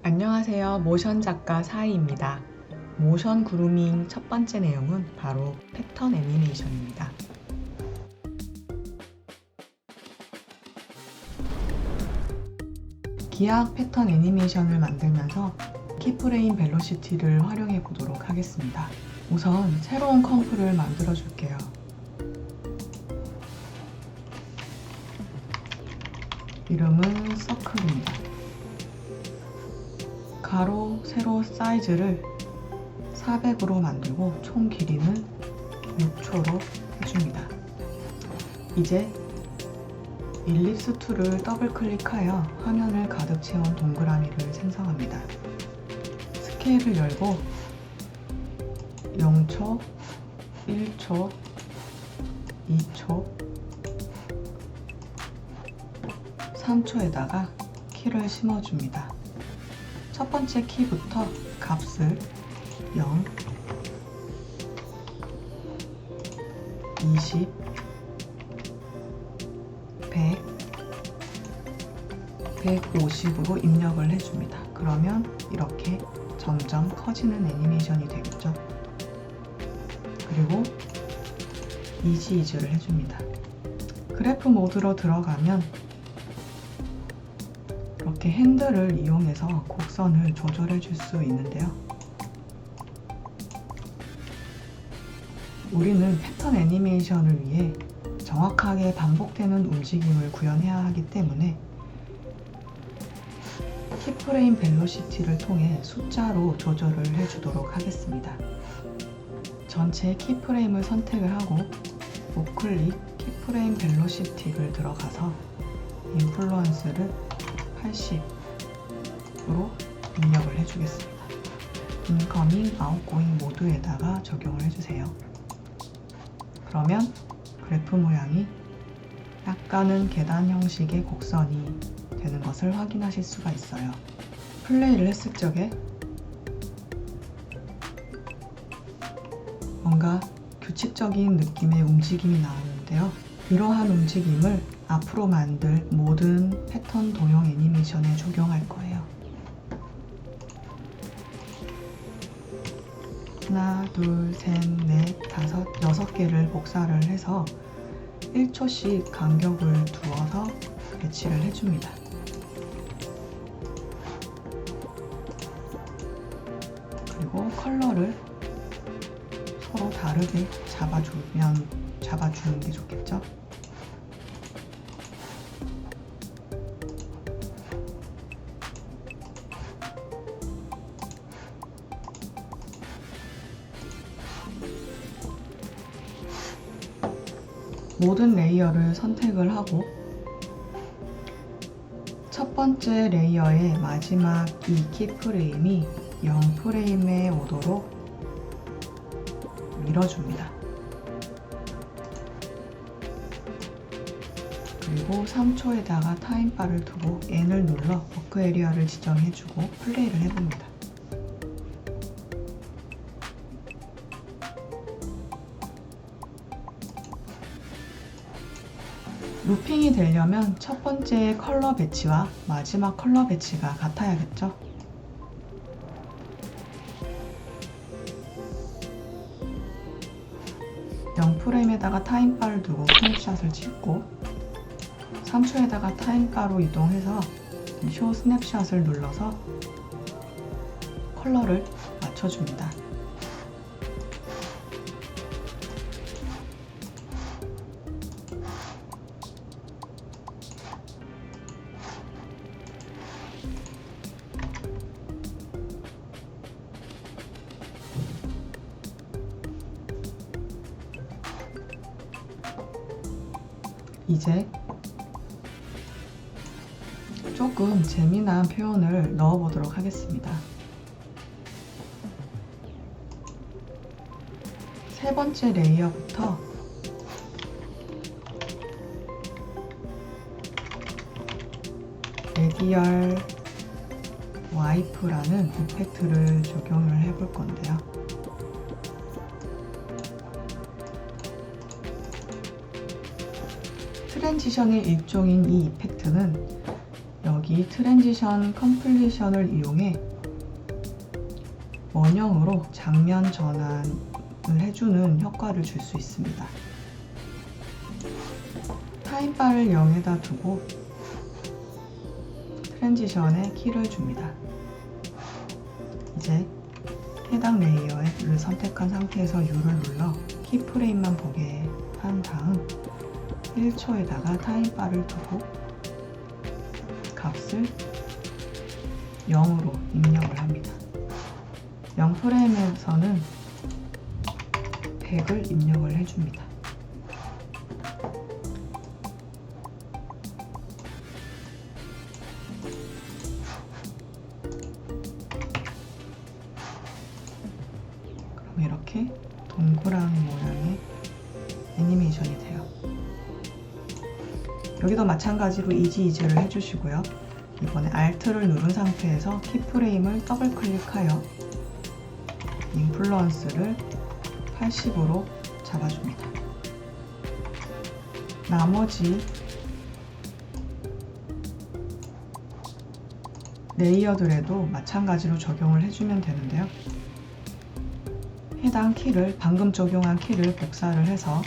안녕하세요. 모션 작가 사이입니다. 모션 그루밍 첫 번째 내용은 바로 패턴 애니메이션입니다. 기악 패턴 애니메이션을 만들면서 키프레임 벨로시티를 활용해 보도록 하겠습니다. 우선 새로운 컴프를 만들어 줄게요. 이름은 서클입니다. 가로, 세로 사이즈를 400으로 만들고 총 길이는 6초로 해줍니다. 이제 일립스 툴을 더블 클릭하여 화면을 가득 채운 동그라미를 생성합니다. 스케일을 열고 0초, 1초, 2초, 3초에다가 키를 심어줍니다. 첫 번째 키부터 값을 0, 20, 100, 150으로 입력을 해줍니다. 그러면 이렇게 점점 커지는 애니메이션이 되겠죠. 그리고 이지이즈를 해줍니다. 그래프 모드로 들어가면 이렇게 핸들을 이용해서 곡선을 조절해 줄 수 있는데요. 우리는 패턴 애니메이션을 위해 정확하게 반복되는 움직임을 구현해야 하기 때문에 키프레임 벨로시티를 통해 숫자로 조절을 해주도록 하겠습니다. 전체 키프레임을 선택을 하고 우클릭 키프레임 벨로시티를 들어가서 인플루언스를 80으로 입력을 해주겠습니다. 인커밍, 아웃고잉 모두에다가 적용을 해주세요. 그러면 그래프 모양이 약간은 계단 형식의 곡선이 되는 것을 확인하실 수가 있어요. 플레이를 했을 적에 뭔가 규칙적인 느낌의 움직임이 나오는데요. 이러한 움직임을 앞으로 만들 모든 패턴 도형 애니메이션에 적용할 거예요. 하나, 둘, 셋, 넷, 다섯, 6개를 복사를 해서 1초씩 간격을 두어서 배치를 해줍니다. 그리고 컬러를 서로 다르게 잡아주는 게 좋겠죠? 모든 레이어를 선택을 하고 첫 번째 레이어의 마지막 이 키프레임이 0프레임에 오도록 밀어줍니다. 그리고 3초에다가 타임바를 두고 N을 눌러 워크 에리어를 지정해주고 플레이를 해봅니다. 루핑이 되려면 첫 번째 컬러 배치와 마지막 컬러 배치가 같아야겠죠? 프레임에다가 타임바를 두고 스냅샷을 찍고 3초에다가 타임바로 이동해서 쇼 스냅샷을 눌러서 컬러를 맞춰줍니다. 이제 조금 재미난 표현을 넣어보도록 하겠습니다. 세 번째 레이어부터 레디얼 와이프라는 이펙트를 적용을 해볼 건데요. 트랜지션의 일종인 이 이펙트는 여기 여기 트랜지션 컴플리션을 이용해 원형으로 장면 전환을 해주는 효과를 줄 수 있습니다. 타임바를 0에다 두고 트랜지션에 키를 줍니다. 이제 해당 레이어를 선택한 상태에서 U를 눌러 키프레임만 보게 한 다음 1초에다가 타임바를 두고 값을 0으로 입력을 합니다. 0프레임에서는 100을 입력을 해줍니다. 그럼 이렇게 동그란 모양의 애니메이션이 돼요. 여기도 마찬가지로 이지를 해주시고요. 이번에 Alt를 누른 상태에서 키프레임을 더블 클릭하여 인플루언스를 80으로 잡아줍니다. 나머지 레이어들에도 마찬가지로 적용을 해주면 되는데요. 해당 키를, 방금 적용한 키를 복사를 해서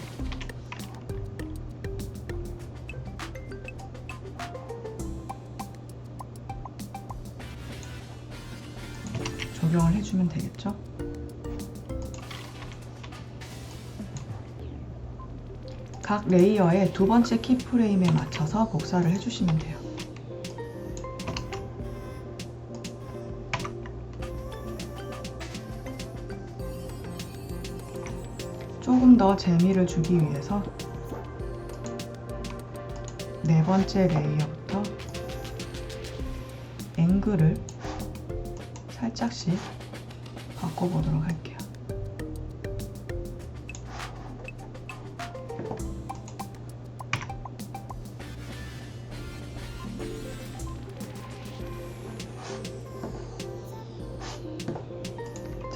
적용을 해주면 되겠죠? 각 레이어의 두 번째 키프레임에 맞춰서 복사를 해주시면 돼요. 조금 더 재미를 주기 위해서 네 번째 레이어부터 앵글을 살짝씩 바꿔보도록 할게요.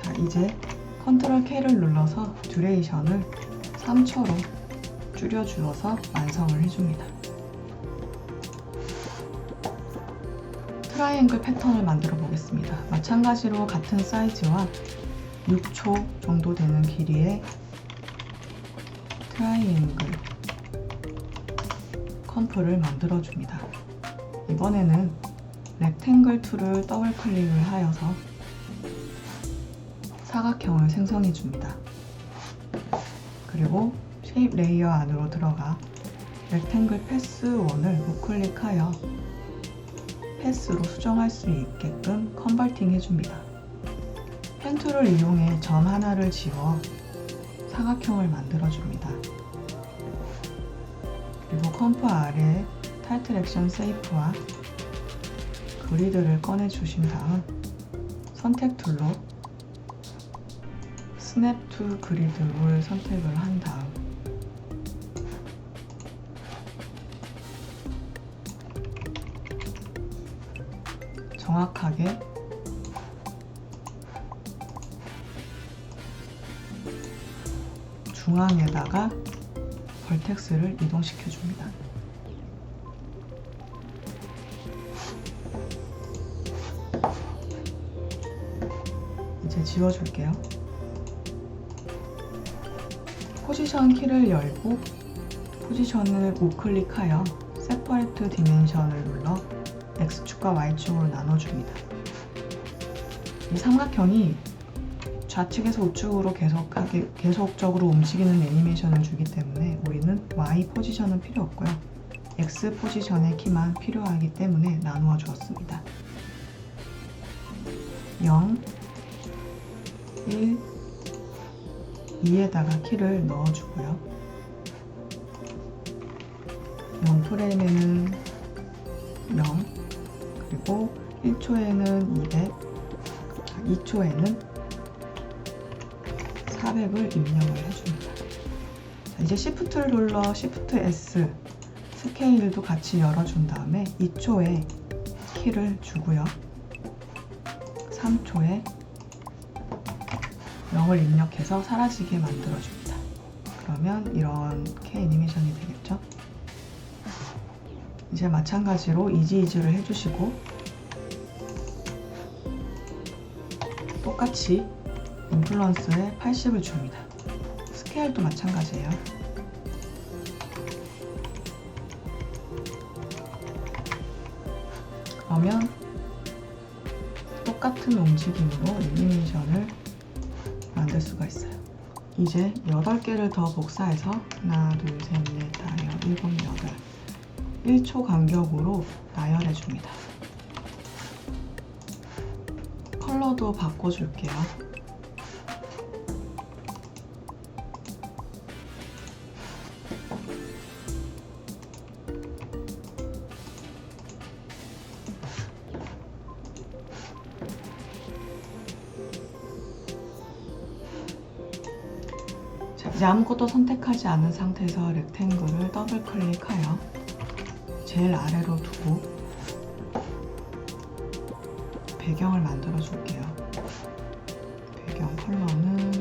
자, 이제 컨트롤 K를 눌러서 듀레이션을 3초로 줄여주어서 완성을 해줍니다. 트라이앵글 패턴을 만들어 보겠습니다. 마찬가지로 같은 사이즈와 6초 정도 되는 길이의 트라이앵글 컴프를 만들어 줍니다. 이번에는 렉탱글 툴을 더블 클릭을 하여서 사각형을 생성해 줍니다. 그리고 쉐입 레이어 안으로 들어가 렉탱글 패스 1을 우클릭하여 패스로 수정할 수 있게끔 컨버팅 해줍니다. 펜 툴을 이용해 점 하나를 지워 사각형을 만들어줍니다. 그리고 컴프 아래에 타이틀 액션 세이프와 그리드를 꺼내주신 다음 선택 툴로 스냅 투 그리드 룰 선택을 한 다음 정확하게 중앙에다가 벌텍스를 이동시켜 줍니다. 이제 지워줄게요. 포지션 키를 열고 포지션을 우클릭하여 세퍼레이트 디멘션을 눌러 X축과 Y축으로 나눠줍니다. 이 삼각형이 좌측에서 우측으로 계속적으로 움직이는 애니메이션을 주기 때문에 우리는 Y 포지션은 필요 없고요. X 포지션의 키만 필요하기 때문에 나누어 주었습니다. 0, 1, 2에다가 키를 넣어주고요. 0프레임에는 0, 그리고 1초에는 200, 2초에는 400을 입력을 해줍니다. 자, 이제 Shift를 눌러 Shift S 스케일도 같이 열어준 다음에 2초에 키를 주고요. 3초에 0을 입력해서 사라지게 만들어줍니다. 그러면 이렇게 애니메이션이 되겠죠? 이제 마찬가지로 이지이즈를 해주시고 똑같이 인플루언스에 80을 줍니다. 스케일도 마찬가지예요. 그러면 똑같은 움직임으로 애니메이션을 만들 수가 있어요. 이제 8개를 더 복사해서 하나, 둘, 셋, 넷, 다, 여, 일곱, 여덟 1초 간격으로 나열해 줍니다. 컬러도 바꿔줄게요. 이제 아무것도 선택하지 않은 상태에서 렉탱글을 더블 클릭하여 제일 아래로 두고 배경을 만들어 줄게요. 배경 컬러는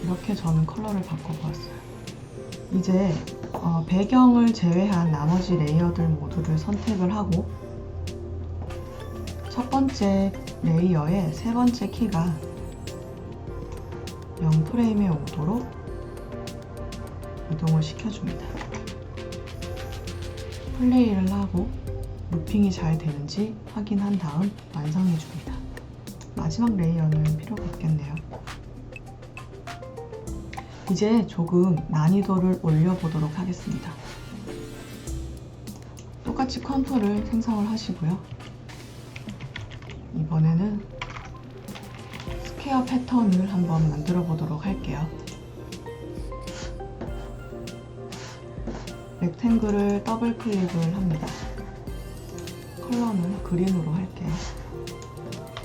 이렇게 저는 컬러를 바꿔보았어요. 이제 배경을 제외한 나머지 레이어들 모두를 선택을 하고 첫 번째 레이어의 세 번째 키가 0프레임에 오도록 이동을 시켜줍니다. 플레이를 하고 루핑이 잘 되는지 확인한 다음 완성해줍니다. 마지막 레이어는 필요가 없겠네요. 이제 조금 난이도를 올려보도록 하겠습니다. 똑같이 컨투를 생성을 하시고요. 이번에는 스퀘어 패턴을 한번 만들어 보도록 할게요. 렉탱글을 더블 클릭을 합니다. 컬러는 그린으로 할게요.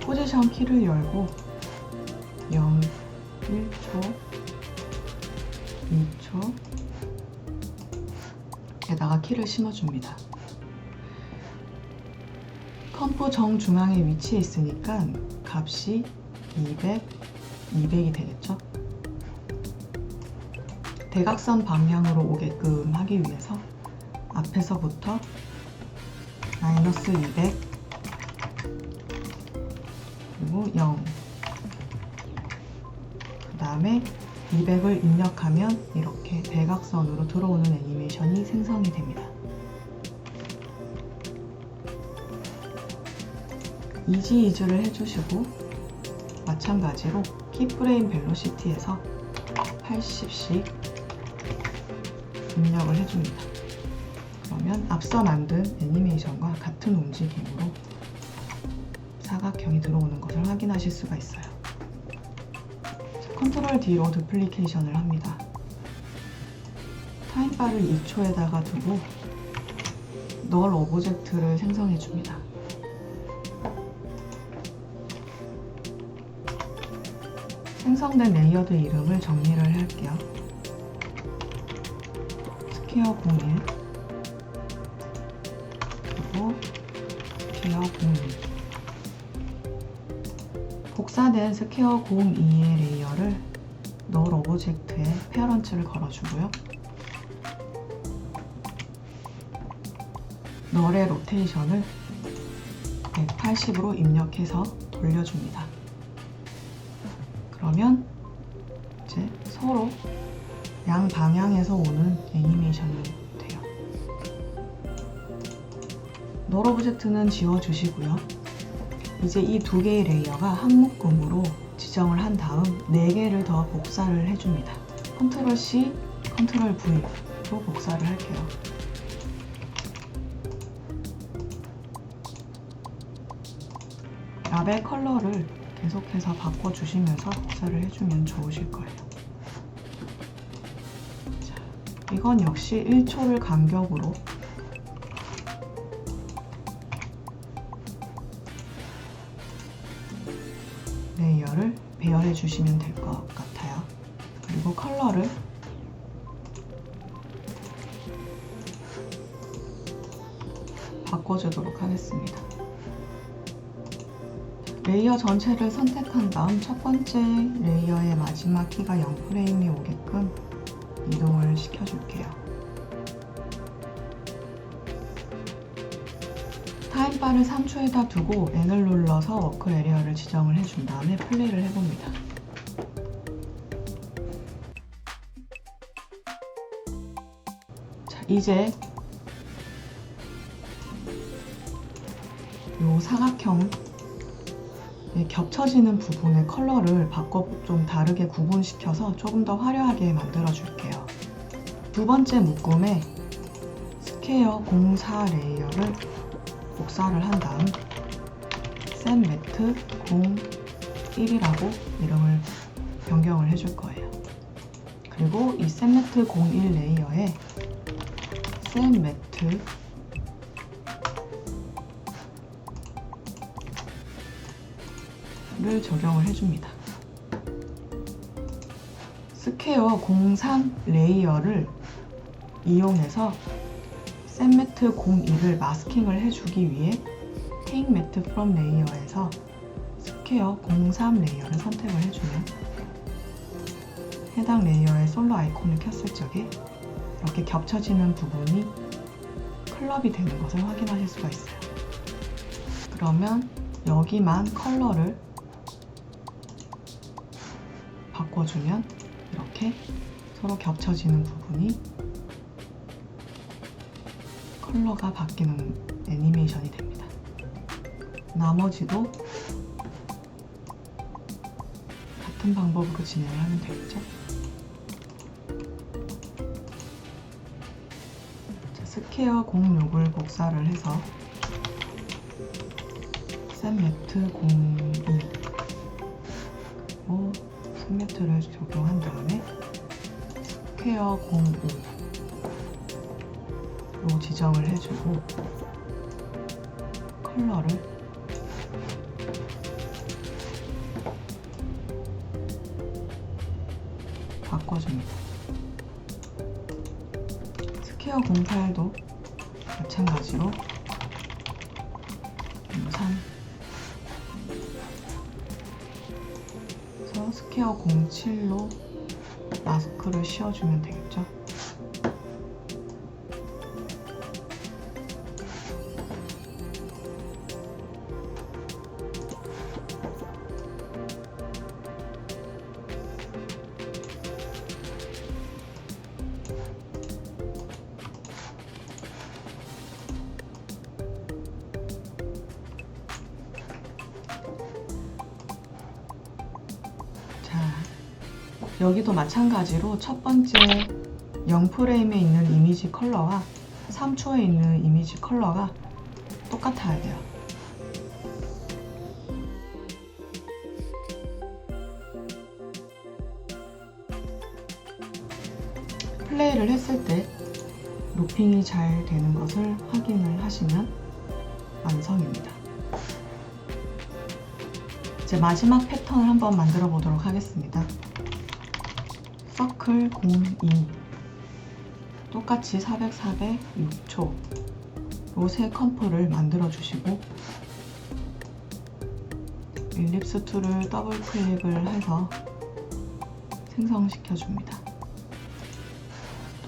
포지션 키를 열고 0, 1초, 2초 에다가 키를 심어줍니다. 컴포 정중앙에 위치해 있으니까 값이 200, 200이 되겠죠? 대각선 방향으로 오게끔 하기 위해서 앞에서부터 마이너스 200 그리고 0 그 다음에 200을 입력하면 이렇게 대각선으로 들어오는 애니메이션이 생성이 됩니다. 이지이즈를 해주시고 마찬가지로 키프레임 벨로시티에서 80씩 입력을 해줍니다. 그러면 앞서 만든 애니메이션과 같은 움직임으로 사각형이 들어오는 것을 확인하실 수가 있어요. 컨트롤 D로 두플리케이션을 합니다. 타임바를 2초에다가 두고 널 오브젝트를 생성해 줍니다. 생성된 레이어드 이름을 정리를 할게요. 스퀘어 01 그리고 스퀘어 02 복사된 스퀘어 02의 레이어를 널 오브젝트에 페어런츠를 걸어주고요. 널의 로테이션을 180으로 입력해서 돌려줍니다. 그러면 이제 서로 양 방향에서 오는 애니메이션이 돼요. 널 오브젝트는 지워주시고요. 이제 이 두 개의 레이어가 한 묶음으로 지정을 한 다음 4개를 더 복사를 해줍니다. 컨트롤 C, 컨트롤 V로 복사를 할게요. 라벨 컬러를 계속해서 바꿔주시면서 복사를 해주면 좋으실 거예요. 자, 이건 역시 1초를 간격으로 레이어를 배열해 주시면 될 것 같아요. 그리고 컬러를 바꿔주도록 하겠습니다. 레이어 전체를 선택한 다음 첫 번째 레이어의 마지막 키가 0프레임이 오게끔 이동을 시켜줄게요. 타임바를 3초에다 두고 N을 눌러서 워크 에리어를 지정을 해준 다음에 플레이를 해봅니다. 자, 이제 이 사각형 겹쳐지는 부분의 컬러를 좀 다르게 구분시켜서 조금 더 화려하게 만들어 줄게요. 두 번째 묶음에 스퀘어 04 레이어를 복사를 한 다음 셋 매트 01이라고 이름을 변경을 해줄 거예요. 그리고 이 셋 매트 01 레이어에 셋 매트 를 적용을 해줍니다. 스퀘어 03 레이어를 이용해서 셋 매트 02를 마스킹을 해주기 위해 Take Matte from 레이어에서 스퀘어 03 레이어를 선택을 해주면 해당 레이어의 솔로 아이콘을 켰을 적에 이렇게 겹쳐지는 부분이 클럽이 되는 것을 확인하실 수가 있어요. 그러면 여기만 컬러를 바꿔주면 이렇게 서로 겹쳐지는 부분이 컬러가 바뀌는 애니메이션이 됩니다. 나머지도 같은 방법으로 진행을 하면 되겠죠. 자, 스퀘어 06을 복사를 해서 셋 매트 02 그리고 셋 매트를 적용한 다음에 스퀘어 05로 지정을 해주고 컬러를 바꿔줍니다. 스퀘어 08도 마찬가지로 03 그래서 스퀘어 07로 마스크를 씌워주면 되겠죠. 여기도 마찬가지로 첫 번째 0프레임에 있는 이미지 컬러와 3초에 있는 이미지 컬러가 똑같아야 돼요. 플레이를 했을 때 로핑이 잘 되는 것을 확인을 하시면 완성입니다. 이제 마지막 패턴을 한번 만들어 보도록 하겠습니다. 서클 02 똑같이 400, 400, 6초 요 세 컴프를 만들어 주시고 일립스 툴을 더블 클릭을 해서 생성시켜 줍니다.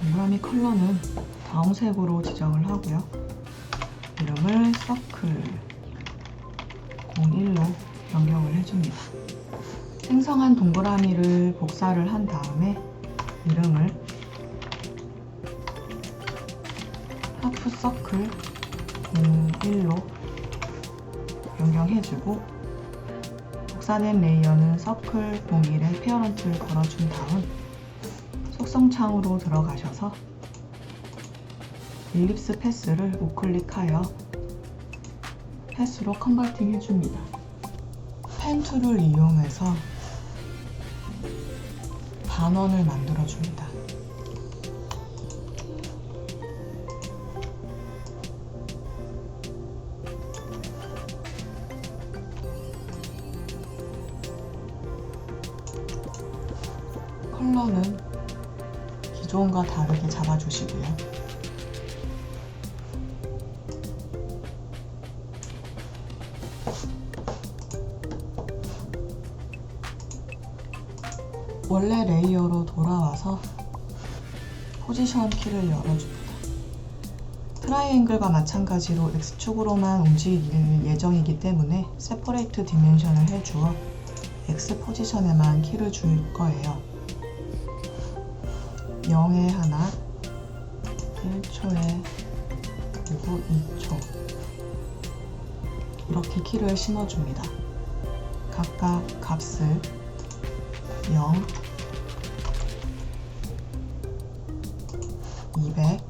동그라미 컬러는 다운색으로 지정을 하고요. 이름을 서클 01로 변경을 해줍니다. 생성한 동그라미를 복사를 한 다음에 이름을 하프 서클 01로 변경해주고 복사된 레이어는 서클 01에 페어런트를 걸어준 다음 속성창으로 들어가셔서 일립스 패스를 우클릭하여 패스로 컨버팅 해줍니다. 펜 툴을 이용해서 반원을 만들어줍니다. 컬러는 기존과 다르게 잡아주시고요. 원래 레이어로 돌아와서 포지션 키를 열어줍니다. 트라이앵글과 마찬가지로 X축으로만 움직일 예정이기 때문에 세퍼레이트 디멘션을 해주어 X 포지션에만 키를 줄 거예요. 0에 하나, 1초에, 그리고 2초. 이렇게 키를 심어줍니다. 각각 값을 0, 200,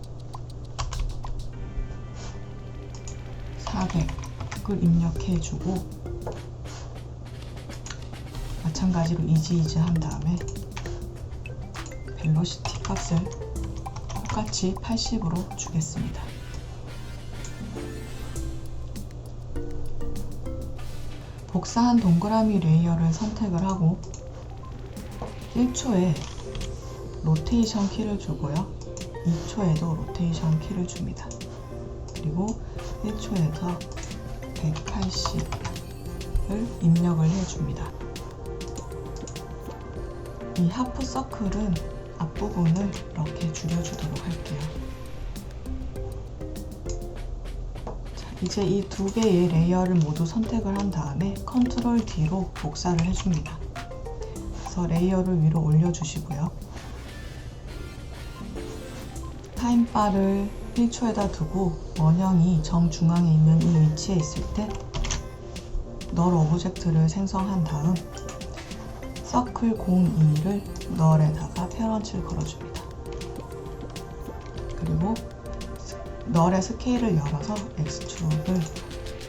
400을 입력해주고 마찬가지로 이지 한 다음에 벨로시티 값을 똑같이 80으로 주겠습니다. 복사한 동그라미 레이어를 선택을 하고 1초에 로테이션 키를 주고요. 2초에도 로테이션 키를 줍니다. 그리고 1초에서 180을 입력을 해줍니다. 이 하프 서클은 앞부분을 이렇게 줄여주도록 할게요. 자, 이제 이 두 개의 레이어를 모두 선택을 한 다음에 컨트롤 D로 복사를 해줍니다. 그래서 레이어를 위로 올려주시고요. 타임바를 1초에다 두고 원형이 정중앙에 있는 이 위치에 있을 때 널 오브젝트를 생성한 다음 서클 02를 널에다가 페런치를 걸어줍니다. 그리고 널의 스케일을 열어서 X축을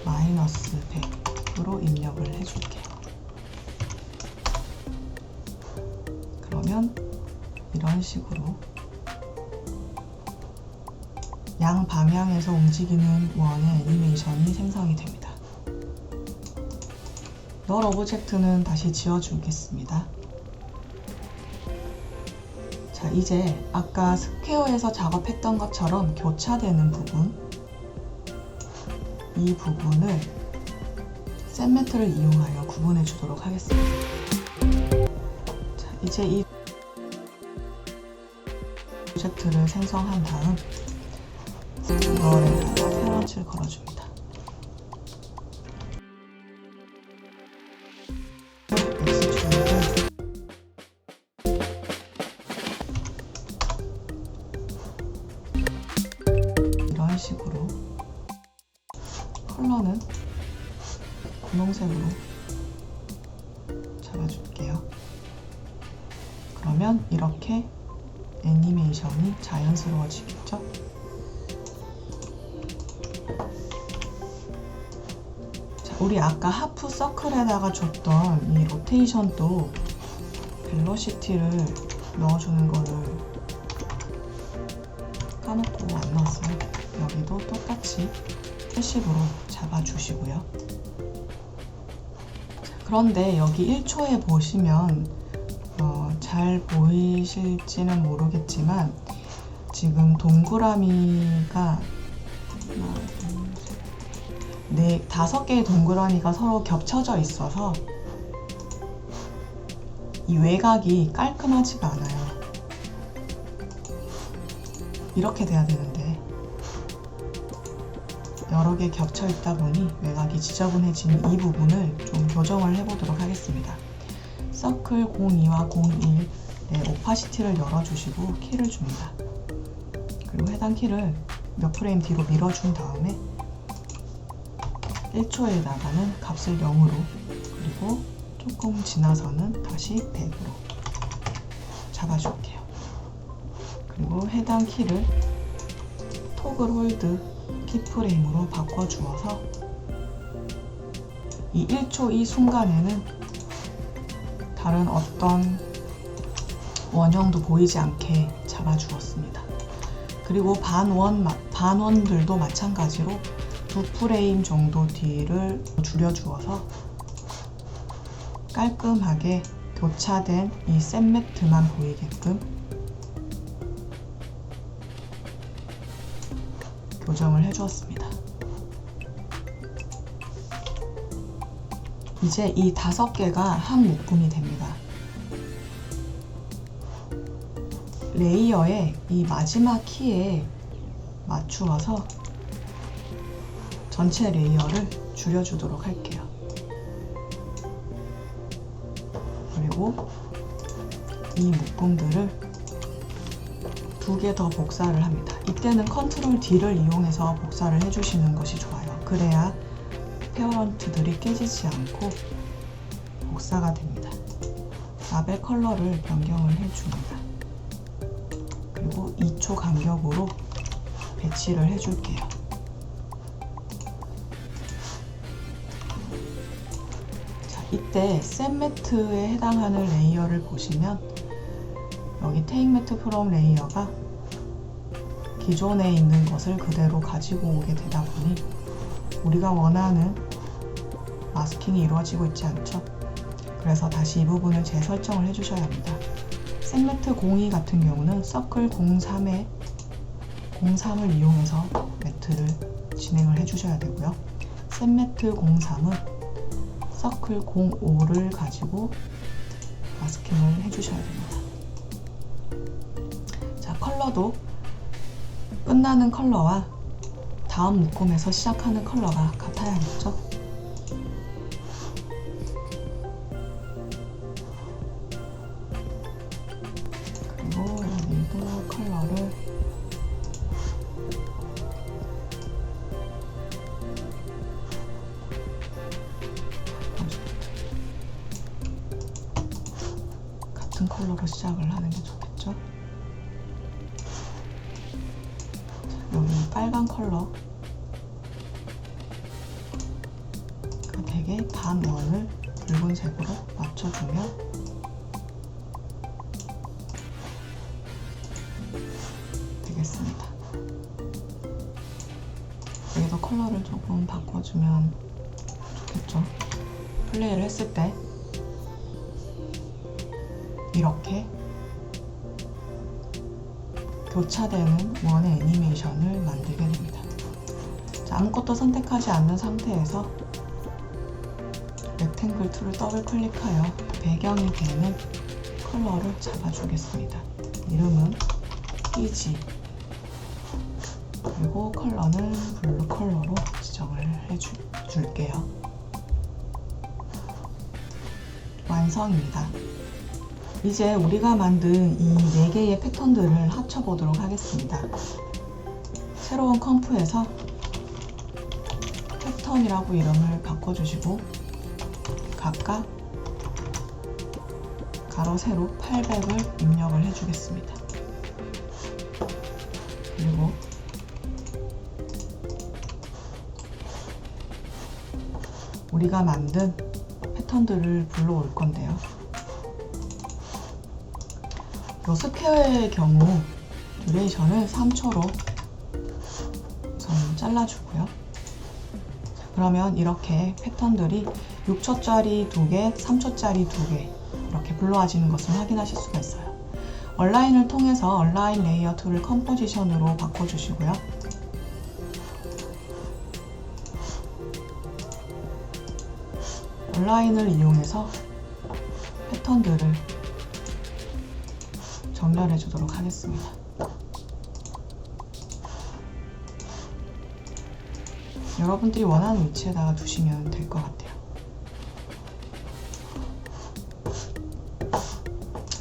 마이너스 100으로 입력을 해줄게요. 그러면 이런 식으로 양 방향에서 움직이는 원의 애니메이션이 생성이 됩니다. 널 오브젝트는 다시 지워주겠습니다. 자, 이제 아까 스퀘어에서 작업했던 것처럼 교차되는 부분, 이 부분을 셋매트를 이용하여 구분해 주도록 하겠습니다. 자, 이제 이 오브젝트를 생성한 다음 널에다가 페런치를 걸어줍니다. 이런 식으로 컬러는 분홍색으로 잡아줄게요. 그러면 이렇게 애니메이션이 자연스러워지겠죠? 자, 우리 아까 하프 서클에다가 줬던 이 로테이션도 벨로시티를 넣어주는 거를 까놓고 안 넣었어요. 여기도 똑같이 80으로 잡아주시고요. 자, 그런데 여기 1초에 보시면 잘 보이실지는 모르겠지만 지금 동그라미가 다섯 개의 동그라미가 서로 겹쳐져 있어서 이 외곽이 깔끔하지가 않아요. 이렇게 돼야 되는데 여러 개 겹쳐 있다 보니 외곽이 지저분해진 이 부분을 좀 교정을 해보도록 하겠습니다. 서클 02와 01의 오파시티를 열어주시고 키를 줍니다. 그리고 해당 키를 몇 프레임 뒤로 밀어준 다음에 1초에 나가는 값을 0으로 그리고 조금 지나서는 다시 100으로 잡아줄게요. 그리고 해당 키를 토글 홀드 키프레임으로 바꿔주어서 이 1초 이 순간에는 다른 어떤 원형도 보이지 않게 잡아주었습니다. 그리고 반원들도 마찬가지로 2프레임 정도 뒤를 줄여주어서 깔끔하게 교차된 이 셋매트만 보이게끔 교정을 해주었습니다. 이제 이 5개가 한 묶음이 됩니다. 레이어의 이 마지막 키에 맞추어서 전체 레이어를 줄여주도록 할게요. 그리고 이 묶음들을 2개 더 복사를 합니다. 이때는 컨트롤 D를 이용해서 복사를 해주시는 것이 좋아요. 그래야 페어런트들이 깨지지 않고 복사가 됩니다. 라벨 컬러를 변경을 해줍니다. 그리고 2초 간격으로 배치를 해줄게요. 자, 이때 셋 매트에 해당하는 레이어를 보시면 여기 테이크 매트 프롬 레이어가 기존에 있는 것을 그대로 가지고 오게 되다 보니 우리가 원하는 마스킹이 이루어지고 있지 않죠. 그래서 다시 이 부분을 재설정을 해주셔야 합니다. 셋 매트 02 같은 경우는 서클 03을 이용해서 매트를 진행을 해주셔야 되고요. 셋 매트 03은 서클 05를 가지고 마스킹을 해주셔야 됩니다. 자, 컬러도 끝나는 컬러와 다음 묶음에서 시작하는 컬러가 같아야겠죠? 그리고 여기도 컬러를 같은 컬러로 시작을 하는 게 좋겠죠? 여기 빨간 컬러 되게 반 원을 붉은색으로 맞춰주면 되겠습니다. 여기도 컬러를 조금 바꿔주면 좋겠죠? 플레이를 했을 때 이렇게 교차되는 원의 애니메이션을 만들게 됩니다. 자, 아무것도 선택하지 않는 상태에서 렉탱글 툴을 더블 클릭하여 배경이 되는 컬러를 잡아주겠습니다. 이름은 PG 그리고 컬러는 블루 컬러로 지정을 해줄게요. 완성입니다. 이제 우리가 만든 이 4개의 패턴들을 합쳐보도록 하겠습니다. 새로운 컴프에서 패턴이라고 이름을 바꿔주시고 각각 가로 세로 800을 입력을 해주겠습니다. 그리고 우리가 만든 패턴들을 불러올 건데요. 이 스퀘어의 경우 듀레이션을 3초로 우선 잘라주고요. 그러면 이렇게 패턴들이 6초짜리 2개, 3초짜리 2개 이렇게 불러와지는 것을 확인하실 수가 있어요. 얼라인을 통해서 얼라인 레이어 툴을 컴포지션으로 바꿔주시고요. 얼라인을 이용해서 패턴들을 정렬해 주도록 하겠습니다. 여러분들이 원하는 위치에다가 두시면 될 것 같아요.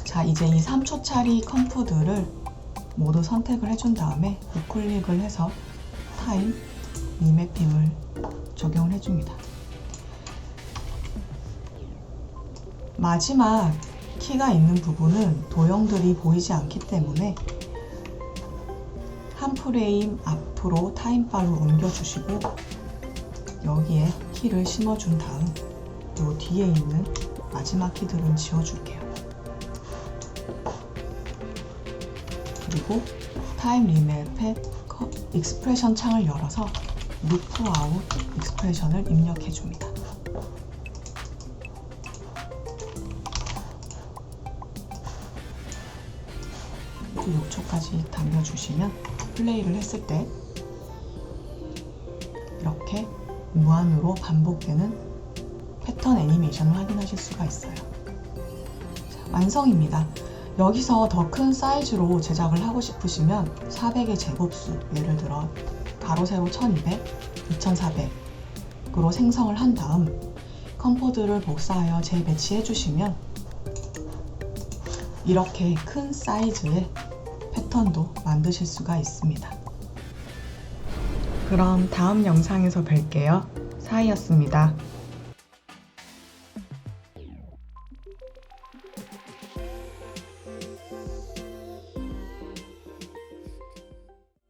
자, 이제 이 3초짜리 컴프들을 모두 선택을 해준 다음에 우클릭을 해서 타임 리매핑을 적용을 해줍니다. 마지막 키가 있는 부분은 도형들이 보이지 않기 때문에 한 프레임 앞으로 타임바로 옮겨주시고 여기에 키를 심어준 다음 요 뒤에 있는 마지막 키들은 지워줄게요. 그리고 타임 리맵의 익스프레션 창을 열어서 루프 아웃 익스프레션을 입력해줍니다. 6초까지 당겨주시면 플레이를 했을 때 이렇게 무한으로 반복되는 패턴 애니메이션을 확인하실 수가 있어요. 자, 완성입니다. 여기서 더 큰 사이즈로 제작을 하고 싶으시면 400의 제곱수, 예를 들어 가로 세로 1200, 2400으로 생성을 한 다음 컴포드를 복사하여 재배치해 주시면 이렇게 큰 사이즈의 패턴도 만드실 수가 있습니다. 그럼 다음 영상에서 뵐게요. 사이였습니다.